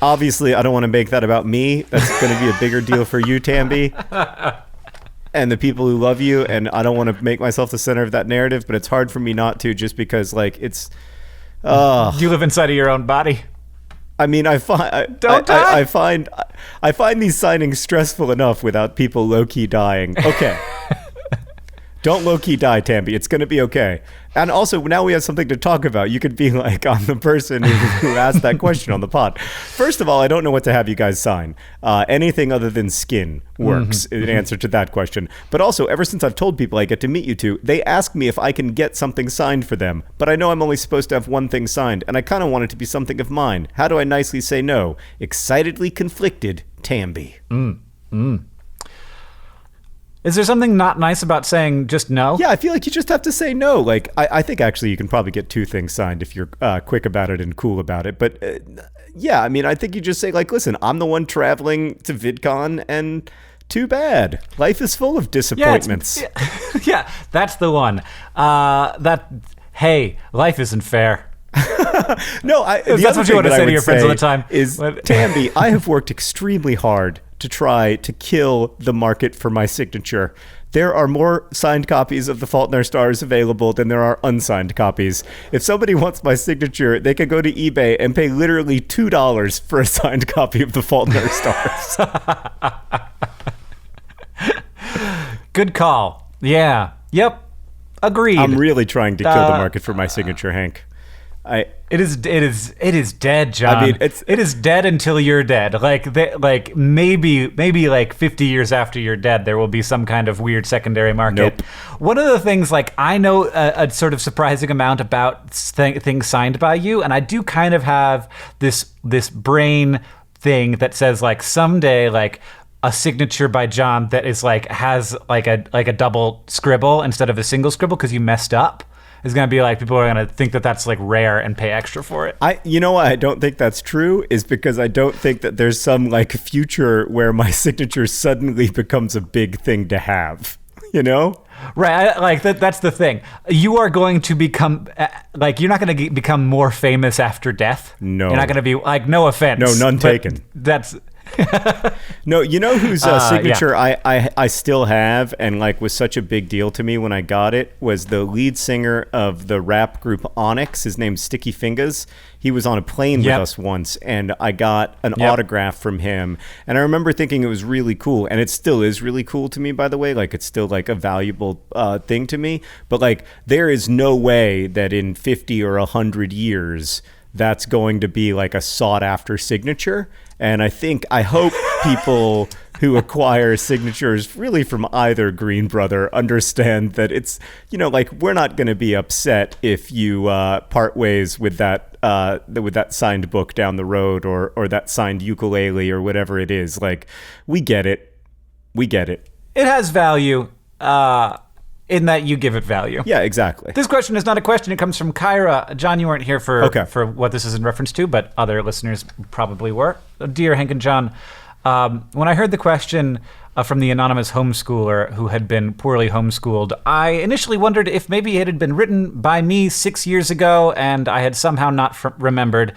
[SPEAKER 2] Obviously, I don't want to make that about me. That's going to be a bigger deal for you, Tamby, and the people who love you. And I don't want to make myself the center of that narrative, but it's hard for me not to, just because, like, it's.
[SPEAKER 1] You live inside of your own body.
[SPEAKER 2] I mean, I find I find these signings stressful enough without people low key dying. Okay. Don't low-key die, Tamby. It's going to be okay. And also, now we have something to talk about. You could be like, I'm the person who asked that question on the pod. First of all, I don't know what to have you guys sign. Anything other than skin works in answer to that question. But also, ever since I've told people I get to meet you two, they ask me if I can get something signed for them. But I know I'm only supposed to have one thing signed, and I kind of want it to be something of mine. How do I nicely say no? Excitedly conflicted, Tamby.
[SPEAKER 1] Is there something not nice about saying just no?
[SPEAKER 2] Yeah, I feel like you just have to say no. Like, I think actually you can probably get 2 things signed if you're quick about it and cool about it. But yeah, I mean, I think you just say like, listen, I'm the one traveling to VidCon, and too bad. Life is full of disappointments.
[SPEAKER 1] Yeah, that's the one. Hey, life isn't fair.
[SPEAKER 2] No,
[SPEAKER 1] that's what you want to say to your friends all the time.
[SPEAKER 2] Is Tamby, I have worked extremely hard to try to kill the market for my signature. There are more signed copies of The Fault in Our Stars available than there are unsigned copies. If somebody wants my signature, they can go to eBay and pay literally $2 for a signed copy of The Fault in Our Stars.
[SPEAKER 1] Good call. Yeah. Yep. Agreed.
[SPEAKER 2] I'm really trying to kill the market for my signature, Hank.
[SPEAKER 1] It is dead, John.
[SPEAKER 2] I mean, it
[SPEAKER 1] is dead until you're dead. Like maybe like 50 years after you're dead, there will be some kind of weird secondary market.
[SPEAKER 2] Nope.
[SPEAKER 1] One of the things, like, I know a sort of surprising amount about things signed by you, and I do kind of have this brain thing that says like someday like a signature by John that is like has like a double scribble instead of a single scribble because you messed up. Is going to be like, people are going to think that that's like rare and pay extra for it.
[SPEAKER 2] You know why I don't think that's true is because I don't think that there's some like future where my signature suddenly becomes a big thing to have, you know?
[SPEAKER 1] Right. Like that's the thing. You are going to become like, you're not going to become more famous after death.
[SPEAKER 2] No.
[SPEAKER 1] You're not going to be like, no offense.
[SPEAKER 2] No, none taken.
[SPEAKER 1] That's...
[SPEAKER 2] No, you know whose signature I still have and like was such a big deal to me when I got it was the lead singer of the rap group Onyx. His name's Sticky Fingers. He was on a plane with us once, and I got an autograph from him. And I remember thinking it was really cool, and it still is really cool to me, by the way. Like, it's still like a valuable thing to me. But like, there is no way that in 50 or 100 years that's going to be like a sought after signature. And I hope people who acquire signatures really from either Green brother understand that it's, like, we're not going to be upset if you part ways with that signed book down the road or that signed ukulele or whatever it is. Like, we get it.
[SPEAKER 1] It has value in that you give it value.
[SPEAKER 2] Yeah, exactly.
[SPEAKER 1] This question is not a question. It comes from Kyra. John, you weren't here for what this is in reference to, but other listeners probably were. Dear Hank and John, when I heard the question from the anonymous homeschooler who had been poorly homeschooled, I initially wondered if maybe it had been written by me 6 years ago and I had somehow not remembered.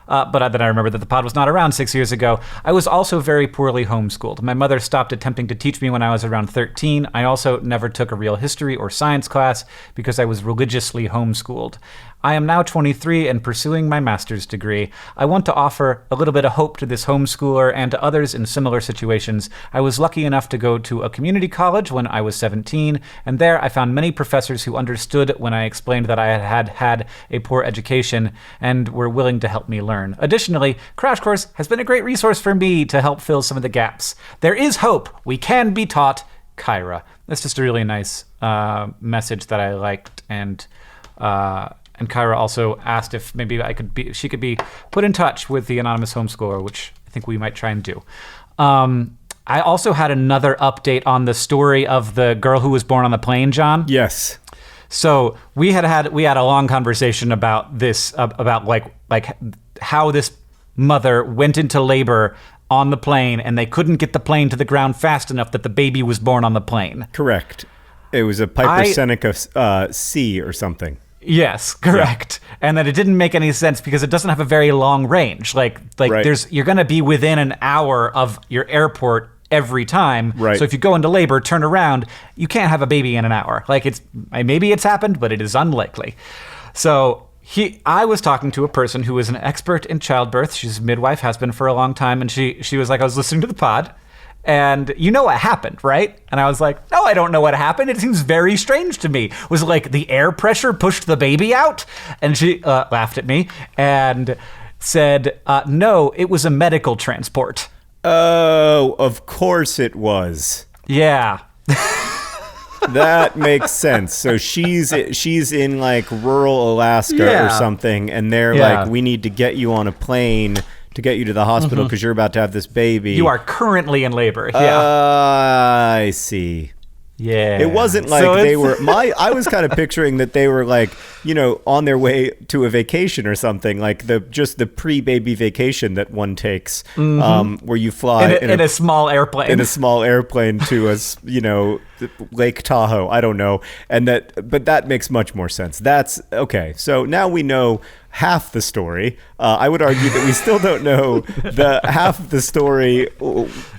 [SPEAKER 1] But then I remembered that the pod was not around 6 years ago. I was also very poorly homeschooled. My mother stopped attempting to teach me when I was around 13. I also never took a real history or science class because I was religiously homeschooled. I am now 23 and pursuing my master's degree. I want to offer a little bit of hope to this homeschooler and to others in similar situations. I was lucky enough to go to a community college when I was 17, and there I found many professors who understood when I explained that I had a poor education and were willing to help me learn. Additionally, Crash Course has been a great resource for me to help fill some of the gaps. There is hope. We can be taught. Kyra. That's just a really nice message that I liked, and Kyra also asked if maybe she could be put in touch with the anonymous homeschooler, which I think we might try and do. I also had another update on the story of the girl who was born on the plane, John.
[SPEAKER 2] Yes.
[SPEAKER 1] So we had a long conversation about this, about like how this mother went into labor on the plane and they couldn't get the plane to the ground fast enough that the baby was born on the plane.
[SPEAKER 2] Correct. It was a Piper Seneca C or something.
[SPEAKER 1] Yes, correct. Yeah. And that it didn't make any sense because it doesn't have a very long range. Like right. You're going to be within an hour of your airport every time.
[SPEAKER 2] Right.
[SPEAKER 1] So if you go into labor, turn around, you can't have a baby in an hour. Like maybe it's happened, but it is unlikely. So I was talking to a person who is an expert in childbirth. She's a midwife, has been for a long time. And she was like, I was listening to the pod. And you know what happened, right? And I was like, no, I don't know what happened. It seems very strange to me. Was it like the air pressure pushed the baby out? And she laughed at me and said, no, it was a medical transport.
[SPEAKER 2] Oh, of course it was.
[SPEAKER 1] Yeah.
[SPEAKER 2] That makes sense. So she's in like rural Alaska or something. And they're like, we need to get you on a plane to get you to the hospital because you're about to have this baby.
[SPEAKER 1] You are currently in labor. Yeah.
[SPEAKER 2] I see.
[SPEAKER 1] Yeah.
[SPEAKER 2] It wasn't like they were I was kind of picturing that they were like, on their way to a vacation or something, like the pre-baby vacation that one takes, where you fly
[SPEAKER 1] in a small airplane.
[SPEAKER 2] In a small airplane to Lake Tahoe. I don't know. But that makes much more sense. That's okay. So now we know half the story. I would argue that we still don't know the half of the story.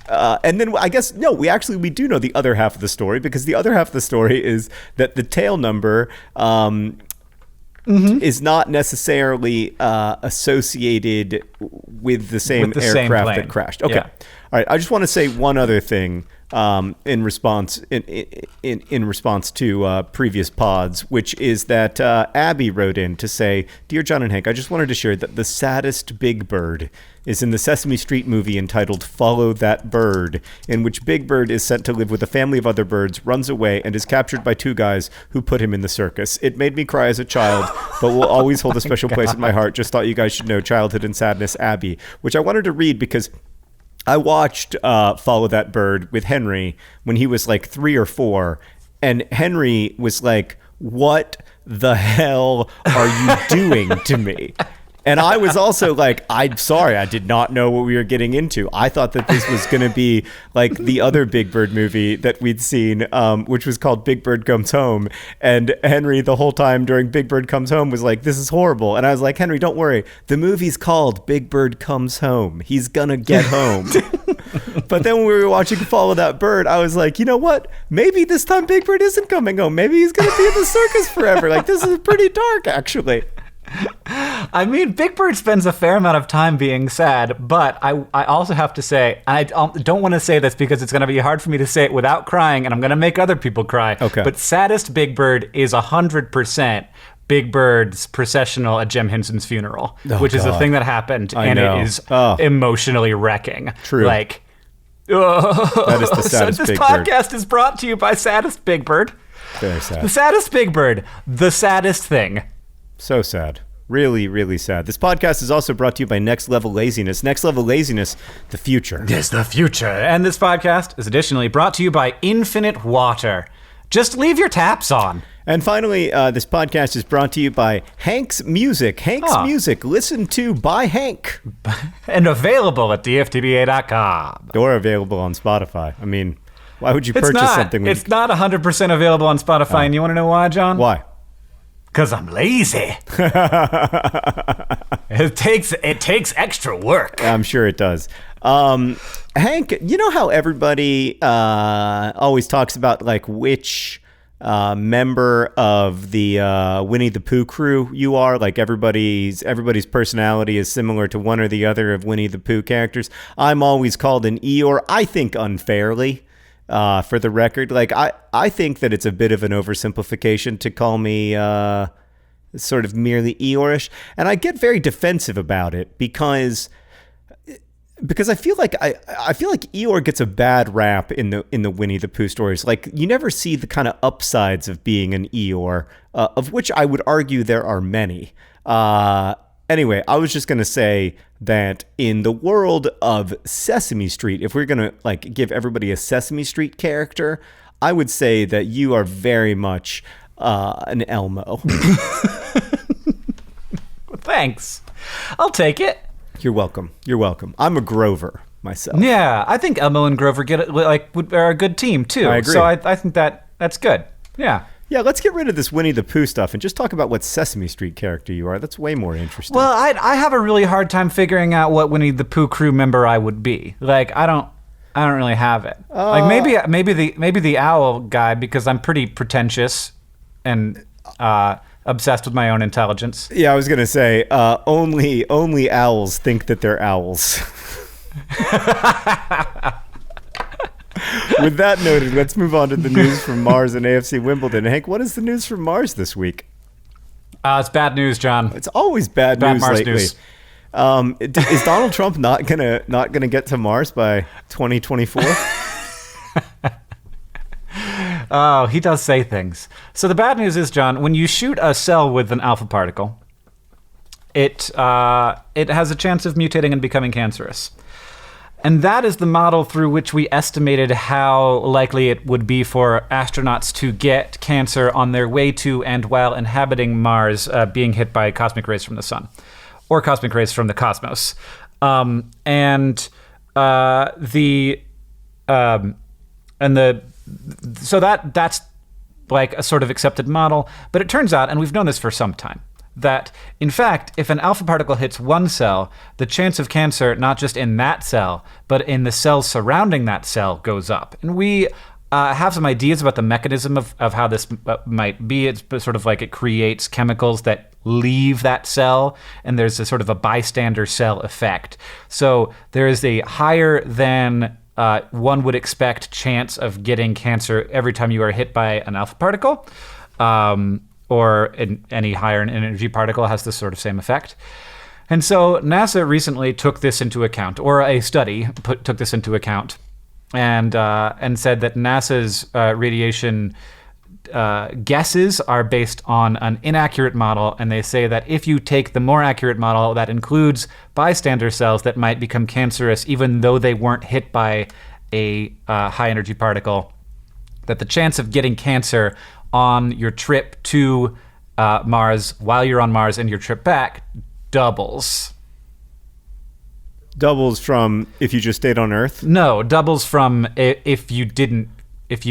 [SPEAKER 2] And then I guess, no, we do know the other half of the story, because the other half of the story is that the tail number is not necessarily associated with the same aircraft that crashed. Okay. Yeah. All right. I just want to say one other thing in response to previous pods, which is that Abby wrote in to say, Dear John and Hank, I just wanted to share that the saddest Big Bird is in the Sesame Street movie entitled Follow That Bird, in which Big Bird is sent to live with a family of other birds, runs away, and is captured by two guys who put him in the circus. It made me cry as a child, but will always hold a special place in my heart. Just thought you guys should know. Childhood and Sadness, Abby, which I wanted to read because I watched Follow That Bird with Henry when he was like 3 or 4, and Henry was like, what the hell are you doing to me? And I was also like, I'm sorry, I did not know what we were getting into. I thought that this was going to be like the other Big Bird movie that we'd seen, which was called Big Bird Comes Home. And Henry, the whole time during Big Bird Comes Home, was like, this is horrible. And I was like, Henry, don't worry. The movie's called Big Bird Comes Home. He's going to get home. But then when we were watching Follow That Bird, I was like, you know what? Maybe this time Big Bird isn't coming home. Maybe he's going to be in the circus forever. Like, this is pretty dark, actually.
[SPEAKER 1] I mean, Big Bird spends a fair amount of time being sad, but I also have to say, and I don't want to say this because it's going to be hard for me to say it without crying, and I'm going to make other people cry.
[SPEAKER 2] Okay.
[SPEAKER 1] But saddest Big Bird is 100% Big Bird's processional at Jim Henson's funeral,
[SPEAKER 2] Oh,
[SPEAKER 1] which is a
[SPEAKER 2] God.
[SPEAKER 1] thing that happened,
[SPEAKER 2] I
[SPEAKER 1] and
[SPEAKER 2] know.
[SPEAKER 1] it is
[SPEAKER 2] Oh.
[SPEAKER 1] emotionally wrecking.
[SPEAKER 2] True.
[SPEAKER 1] Like,
[SPEAKER 2] That is the saddest
[SPEAKER 1] this
[SPEAKER 2] Big Bird.
[SPEAKER 1] podcast is brought to you by Saddest Big Bird.
[SPEAKER 2] Very
[SPEAKER 1] The
[SPEAKER 2] sad.
[SPEAKER 1] saddest Big Bird. The saddest thing.
[SPEAKER 2] So sad. Really, really sad. This podcast is also brought to you by Next Level Laziness. Next Level Laziness, the future.
[SPEAKER 1] Is the future. And this podcast is additionally brought to you by Infinite Water. Just leave your taps on.
[SPEAKER 2] And finally, this podcast is brought to you by Hank's Music. Hank's
[SPEAKER 1] Ah.
[SPEAKER 2] Music, listened to by Hank.
[SPEAKER 1] And available at dftba.com.
[SPEAKER 2] Or available on Spotify. I mean, why would you
[SPEAKER 1] It's
[SPEAKER 2] purchase
[SPEAKER 1] not.
[SPEAKER 2] something when
[SPEAKER 1] It's not 100% available on Spotify. And you want to know why, John?
[SPEAKER 2] Why?
[SPEAKER 1] Because I'm lazy. It takes extra work.
[SPEAKER 2] I'm sure it does. Hank, you know how everybody always talks about like which member of the Winnie the Pooh crew you are? Like everybody's personality is similar to one or the other of Winnie the Pooh characters. I'm always called an Eeyore, I think unfairly. For the record, like I think that it's a bit of an oversimplification to call me sort of merely Eeyore-ish, and I get very defensive about it because I feel like I feel like Eeyore gets a bad rap in the Winnie the Pooh stories. Like you never see the kind of upsides of being an Eeyore, of which I would argue there are many. Anyway, I was just going to say that in the world of Sesame Street, if we're going to like give everybody a Sesame Street character, I would say that you are very much an Elmo.
[SPEAKER 1] Thanks. I'll take it.
[SPEAKER 2] You're welcome. You're welcome. I'm a Grover myself.
[SPEAKER 1] Yeah, I think Elmo and Grover are a good team too.
[SPEAKER 2] I agree.
[SPEAKER 1] So I think that's good. Yeah.
[SPEAKER 2] Yeah, let's get rid of this Winnie the Pooh stuff and just talk about what Sesame Street character you are. That's way more interesting.
[SPEAKER 1] Well, I have a really hard time figuring out what Winnie the Pooh crew member I would be. Like I don't really have it. Like maybe the owl guy because I'm pretty pretentious and obsessed with my own intelligence.
[SPEAKER 2] Yeah, I was gonna say only owls think that they're owls. With that noted, let's move on to the news from Mars and AFC Wimbledon. Hank, what is the news from Mars this week?
[SPEAKER 1] It's bad news, John.
[SPEAKER 2] It's always bad news
[SPEAKER 1] Mars
[SPEAKER 2] lately.
[SPEAKER 1] news.
[SPEAKER 2] Is Donald Trump not gonna get to Mars by 2024?
[SPEAKER 1] Oh, he does say things. So the bad news is, John, when you shoot a cell with an alpha particle, it has a chance of mutating and becoming cancerous. And that is the model through which we estimated how likely it would be for astronauts to get cancer on their way to and while inhabiting Mars, being hit by cosmic rays from the sun, or cosmic rays from the cosmos. So that's like a sort of accepted model. But it turns out, and we've known this for some time, that in fact, if an alpha particle hits one cell, the chance of cancer, not just in that cell, but in the cells surrounding that cell, goes up. And we have some ideas about the mechanism of how this might be. It's sort of like it creates chemicals that leave that cell, and there's a sort of a bystander cell effect. So there is a higher than one would expect chance of getting cancer every time you are hit by an alpha particle. Or any higher energy particle has this sort of same effect. And so NASA recently took this into account, or a study took this into account, and said that NASA's radiation guesses are based on an inaccurate model, and they say that if you take the more accurate model that includes bystander cells that might become cancerous even though they weren't hit by a high energy particle, that the chance of getting cancer on your trip to Mars while you're on Mars and your trip back doubles.
[SPEAKER 2] Doubles from if you just stayed on Earth?
[SPEAKER 1] No, doubles from if you didn't
[SPEAKER 2] take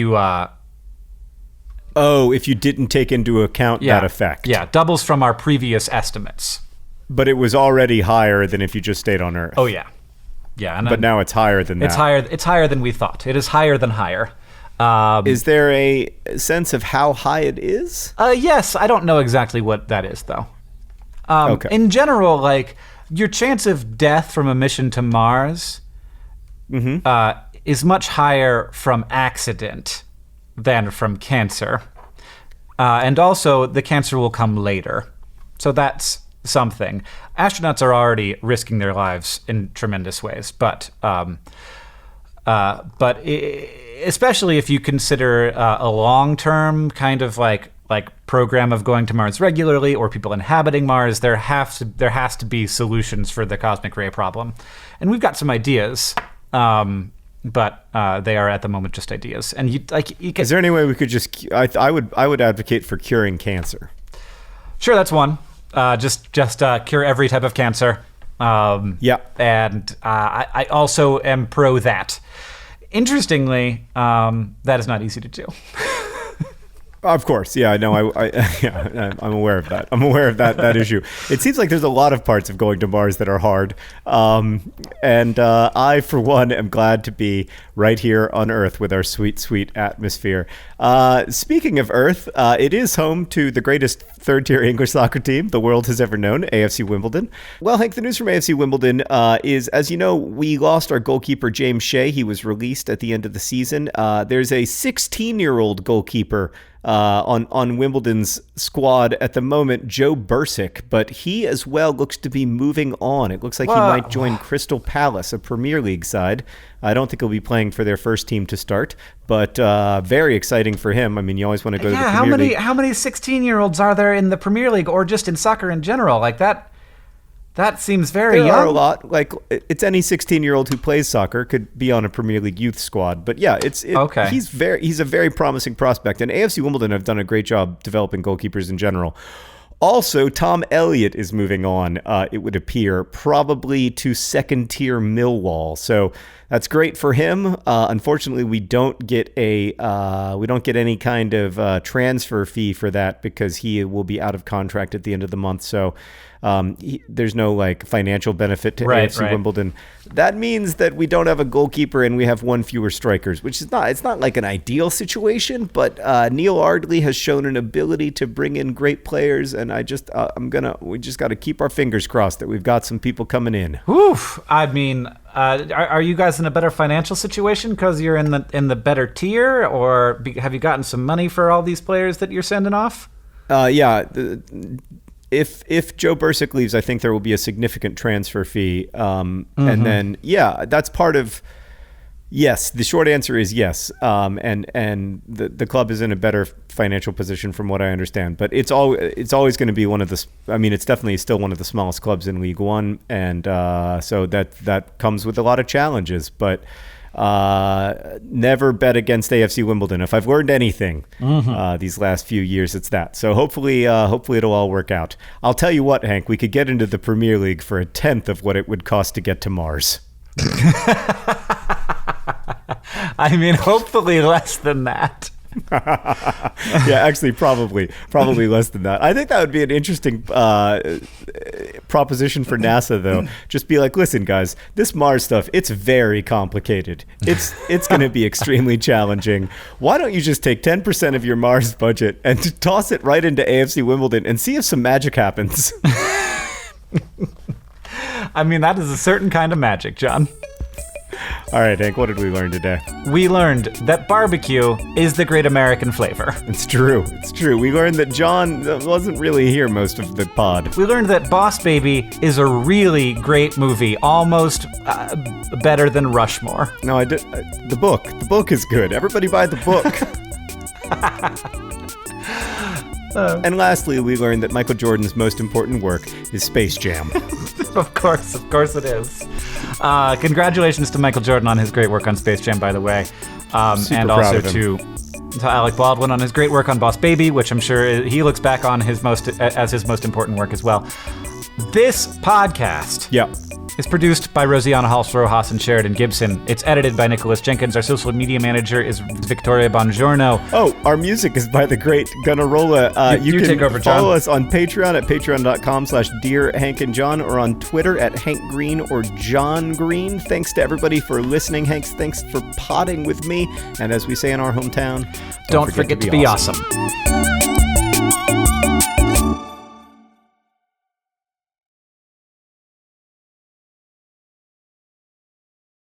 [SPEAKER 2] into account that effect.
[SPEAKER 1] Yeah, doubles from our previous estimates.
[SPEAKER 2] But it was already higher than if you just stayed on Earth.
[SPEAKER 1] Oh yeah. Yeah, and
[SPEAKER 2] but now it's higher than that.
[SPEAKER 1] It's higher than we thought. It is higher than higher.
[SPEAKER 2] Is there a sense of how high it is?
[SPEAKER 1] Yes, I don't know exactly what that is, though.
[SPEAKER 2] Okay.
[SPEAKER 1] In general, like, your chance of death from a mission to Mars is much higher from accident than from cancer. And also, the cancer will come later. So that's something. Astronauts are already risking their lives in tremendous ways, but especially if you consider a long-term kind of like program of going to Mars regularly or people inhabiting Mars, there has to be solutions for the cosmic ray problem, and we've got some ideas. But they are at the moment just ideas. And
[SPEAKER 2] is there any way we could just? I would advocate for curing cancer.
[SPEAKER 1] Sure, that's one. Just cure every type of cancer.
[SPEAKER 2] Yeah.
[SPEAKER 1] And I also am pro that. Interestingly, that is not easy to do.
[SPEAKER 2] Of course, yeah, no, I'm aware of that. I'm aware of that issue. It seems like there's a lot of parts of going to Mars that are hard, and I, for one, am glad to be right here on Earth with our sweet, sweet atmosphere. Speaking of Earth, it is home to the greatest third-tier English soccer team the world has ever known, AFC Wimbledon. Well, Hank, the news from AFC Wimbledon is, as you know, we lost our goalkeeper, James Shea. He was released at the end of the season. There's a 16-year-old goalkeeper on Wimbledon's squad at the moment, Joe Bursick, but he as well looks to be moving on. It looks like he might join Crystal Palace, a Premier League side. I don't think he'll be playing for their first team to start, but very exciting for him. I mean, you always want to go to the Premier League.
[SPEAKER 1] How many 16-year-olds are there in the Premier League or just in soccer in general? Like that seems very young.
[SPEAKER 2] There are a lot. Like, it's any 16-year-old who plays soccer could be on a Premier League youth squad. But yeah,
[SPEAKER 1] okay.
[SPEAKER 2] He's a very promising prospect. And AFC Wimbledon have done a great job developing goalkeepers in general. Also, Tom Elliott is moving on, it would appear, probably to second-tier Millwall. So that's great for him. Unfortunately, we don't get any kind of transfer fee for that because he will be out of contract at the end of the month. So there's no financial benefit to AFC Wimbledon. That means that we don't have a goalkeeper and we have one fewer strikers, which is it's not like an ideal situation, but Neil Ardley has shown an ability to bring in great players, and we just got to keep our fingers crossed that we've got some people coming in.
[SPEAKER 1] Oof. I mean, are you guys in a better financial situation because you're in the better tier, or have you gotten some money for all these players that you're sending off?
[SPEAKER 2] Yeah. If Joe Bursick leaves, I think there will be a significant transfer fee. And then, that's part of... Yes, the short answer is yes. And the club is in a better financial position from what I understand. But it's always going to be one of the... I mean, it's definitely still one of the smallest clubs in League One. And so that comes with a lot of challenges. But... never bet against AFC Wimbledon. If I've learned anything these last few years, it's that. So hopefully it'll all work out. I'll tell you what, Hank, we could get into the Premier League for a tenth of what it would cost to get to Mars.
[SPEAKER 1] I mean, hopefully less than that.
[SPEAKER 2] Yeah, actually, probably less than that. I think that would be an interesting proposition for NASA, though. Just be like, listen, guys, this Mars stuff, it's very complicated. It's going to be extremely challenging. Why don't you just take 10% of your Mars budget and toss it right into AFC Wimbledon and see if some magic happens?
[SPEAKER 1] I mean, that is a certain kind of magic, John.
[SPEAKER 2] All right, Hank, what did we learn today?
[SPEAKER 1] We learned that barbecue is the great American flavor.
[SPEAKER 2] It's true. We learned that John wasn't really here most of the pod.
[SPEAKER 1] We learned that Boss Baby is a really great movie, almost better than Rushmore.
[SPEAKER 2] No, I did. The book. The book is good. Everybody buy the book. And lastly, we learned that Michael Jordan's most important work is Space Jam.
[SPEAKER 1] Of course it is. Congratulations to Michael Jordan on his great work on Space Jam, by the way. And also to Alec Baldwin on his great work on Boss Baby, which I'm sure he looks back on as his most important work as well. This podcast is produced by Rosianna Halse-Rojas and Sheridan Gibson. It's edited by Nicholas Jenkins. Our social media manager is Victoria Bongiorno.
[SPEAKER 2] Oh, our music is by the great Gunnarolla. You can take over, John. Follow us on Patreon at patreon.com/DearHankandJohn or on Twitter at Hank Green or John Green. Thanks to everybody for listening. Hank, thanks for potting with me. And as we say in our hometown,
[SPEAKER 1] don't forget to be awesome.